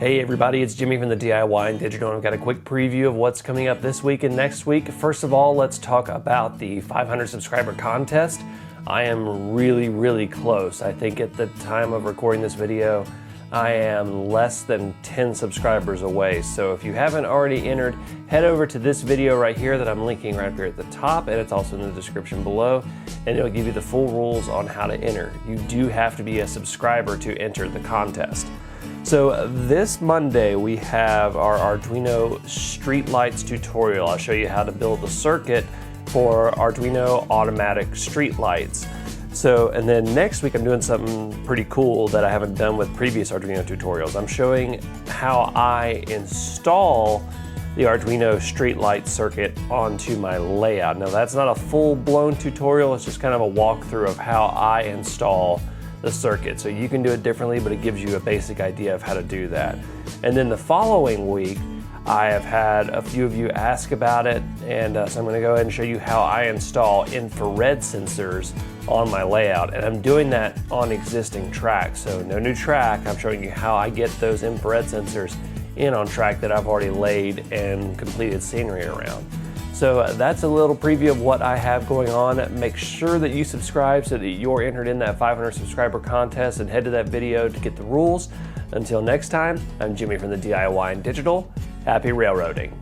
Hey everybody, it's Jimmy from the DIY and Digital, and I've got a quick preview of what's coming up this week and next week. First of all, let's talk about the 500 subscriber contest. I am really close. I think at the time of recording this video, I am less than 10 subscribers away. So if you haven't already entered, head over to this video right here that I'm linking right up here at the top, and it's also in the description below, and it'll give you the full rules on how to enter. You do have to be a subscriber to enter the contest. So this Monday we have our Arduino Streetlights tutorial. I'll show you how to build a circuit for Arduino Automatic Street Lights. And then next week I'm doing something pretty cool that I haven't done with previous Arduino tutorials. I'm showing how I install the Arduino Streetlight circuit onto my layout. Now that's not a full-blown tutorial, it's just kind of a walkthrough of how I install the circuit. So you can do it differently, but it gives you a basic idea of how to do that. And then the following week, I have had a few of you ask about it, and so I'm going to go ahead and show you how I install infrared sensors on my layout. And I'm doing that on existing tracks, so no new track. I'm showing you how I get those infrared sensors in on track that I've already laid and completed scenery around. So that's a little preview of what I have going on. Make sure that you subscribe so that you're entered in that 500 subscriber contest, and head to that video to get the rules. Until next time, I'm Jimmy from the DIY and Digital. Happy railroading.